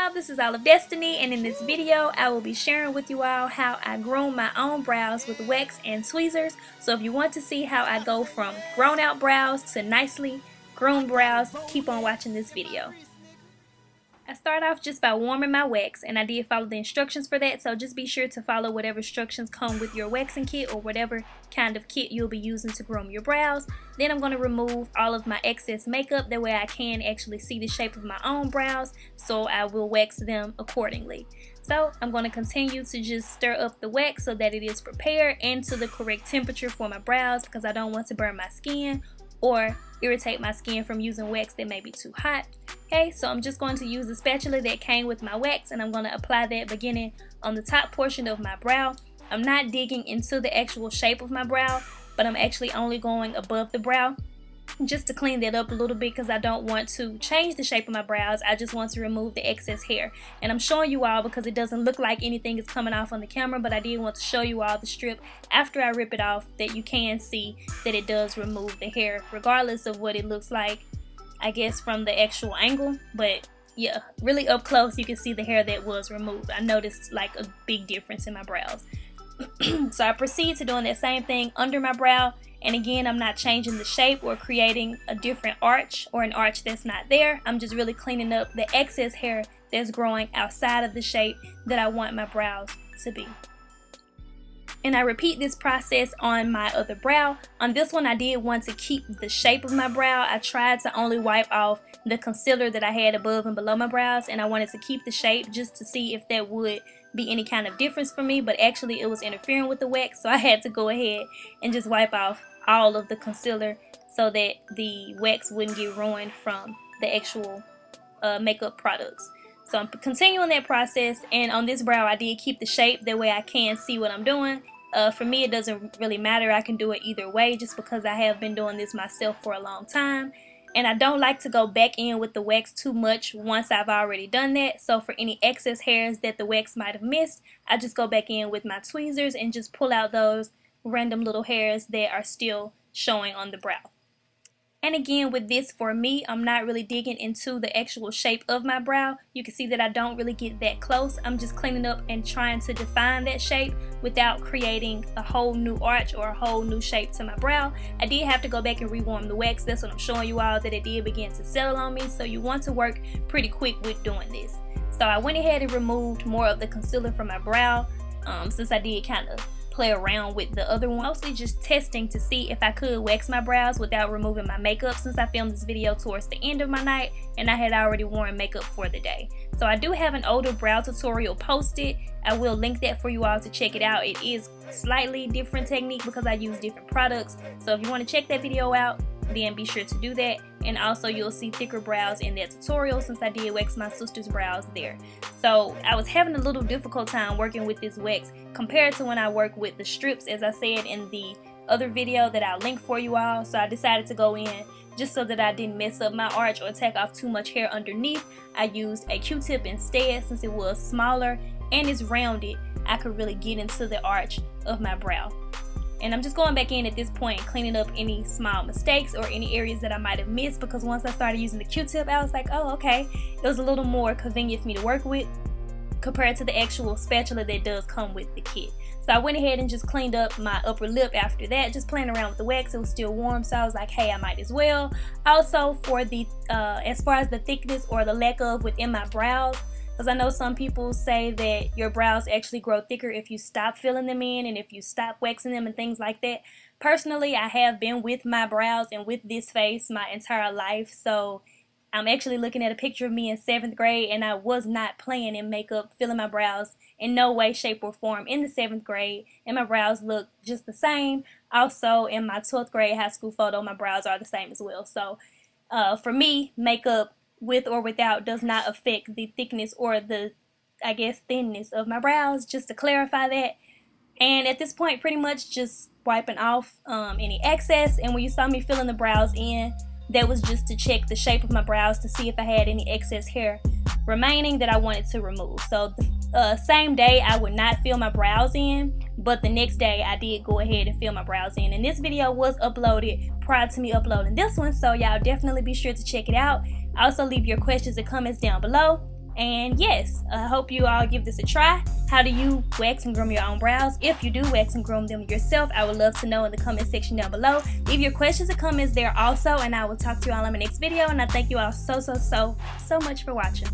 y'all, this is All of Destiny, and in this video I will be sharing with you all how I groom my own brows with wax and tweezers. So if you want to see how I go from grown out brows to nicely groomed brows, keep on watching this video. I start off just by warming my wax, and I did follow the instructions for that, so just be sure to follow whatever instructions come with your waxing kit or whatever kind of kit you'll be using to groom your brows. Then I'm going to remove all of my excess makeup, that way I can actually see the shape of my own brows, so I will wax them accordingly. So I'm going to continue to just stir up the wax so that it is prepared and to the correct temperature for my brows, because I don't want to burn my skin or irritate my skin from using wax that may be too hot. Okay, so I'm just going to use the spatula that came with my wax, and I'm going to apply that beginning on the top portion of my brow. I'm not digging into the actual shape of my brow, but I'm actually only going above the brow just to clean that up a little bit, because I don't want to change the shape of my brows. I just want to remove the excess hair. And I'm showing you all because it doesn't look like anything is coming off on the camera, but I did want to show you all the strip after I rip it off, that you can see that it does remove the hair regardless of what it looks like, I guess, from the actual angle. But yeah, really up close you can see the hair that was removed. I noticed like a big difference in my brows. So I proceed to doing that same thing under my brow, and again, I'm not changing the shape or creating a different arch or an arch that's not there. I'm just really cleaning up the excess hair that's growing outside of the shape that I want my brows to be. And I repeat this process on my other brow. On this one, I did want to keep the shape of my brow. I tried to only wipe off the concealer that I had above and below my brows, and I wanted to keep the shape just to see if that would be any kind of difference for me, but actually it was interfering with the wax, so I had to go ahead and just wipe off all of the concealer so that the wax wouldn't get ruined from the actual makeup products. So I'm continuing that process, and on this brow I did keep the shape, that way I can see what I'm doing. For me, it doesn't really matter. I can do it either way just because I have been doing this myself for a long time. And I don't like to go back in with the wax too much once I've already done that. So for any excess hairs that the wax might have missed, I just go back in with my tweezers and just pull out those random little hairs that are still showing on the brow. And again, with this, for me, I'm not really digging into the actual shape of my brow. You can see that I don't really get that close. I'm just cleaning up and trying to define that shape without creating a whole new arch or a whole new shape to my brow. I did have to go back and rewarm the wax. That's what I'm showing you all, that it did begin to settle on me. So you want to work pretty quick with doing this. So I went ahead and removed more of the concealer from my brow, since I did kind of play around with the other one, mostly just testing to see if I could wax my brows without removing my makeup, since I filmed this video towards the end of my night and I had already worn makeup for the day. So I do have an older brow tutorial posted. I will link that for you all to check it out. It is slightly different technique because I use different products, so if you want to check that video out, then be sure to do that. And also you'll see thicker brows in that tutorial, since I did wax my sister's brows there. So I was having a little difficult time working with this wax compared to when I work with the strips, as I said in the other video that I'll link for you all. So I decided to go in just so that I didn't mess up my arch or take off too much hair underneath. I used a Q-tip instead, since it was smaller and it's rounded. I could really get into the arch of my brow. And I'm just going back in at this point and cleaning up any small mistakes or any areas that I might have missed, because once I started using the Q-tip, I was like, oh, okay. It was a little more convenient for me to work with compared to the actual spatula that does come with the kit. So I went ahead and just cleaned up my upper lip after that, just playing around with the wax. It was still warm, so I was like, hey, I might as well. Also, for the as far as the thickness or the lack of within my brows, because I know some people say that your brows actually grow thicker if you stop filling them in and if you stop waxing them and things like that. Personally, I have been with my brows and with this face my entire life, so I'm actually looking at a picture of me in 7th grade, and I was not playing in makeup, filling my brows in no way, shape, or form in the 7th grade, and my brows look just the same. Also, in my 12th grade high school photo, my brows are the same as well. So for me, makeup with or without does not affect the thickness or the, I guess, thinness of my brows, just to clarify that. And at this point, pretty much just wiping off any excess. And when you saw me filling the brows in, that was just to check the shape of my brows to see if I had any excess hair remaining that I wanted to remove. So the same day I would not fill my brows in, but the next day I did go ahead and fill my brows in. And this video was uploaded prior to me uploading this one, so y'all definitely be sure to check it out. Also, leave your questions and comments down below. And yes, I hope you all give this a try. How do you wax and groom your own brows? If you do wax and groom them yourself, I would love to know in the comment section down below. Leave your questions and comments there also, and I will talk to you all in my next video. And I thank you all so much for watching.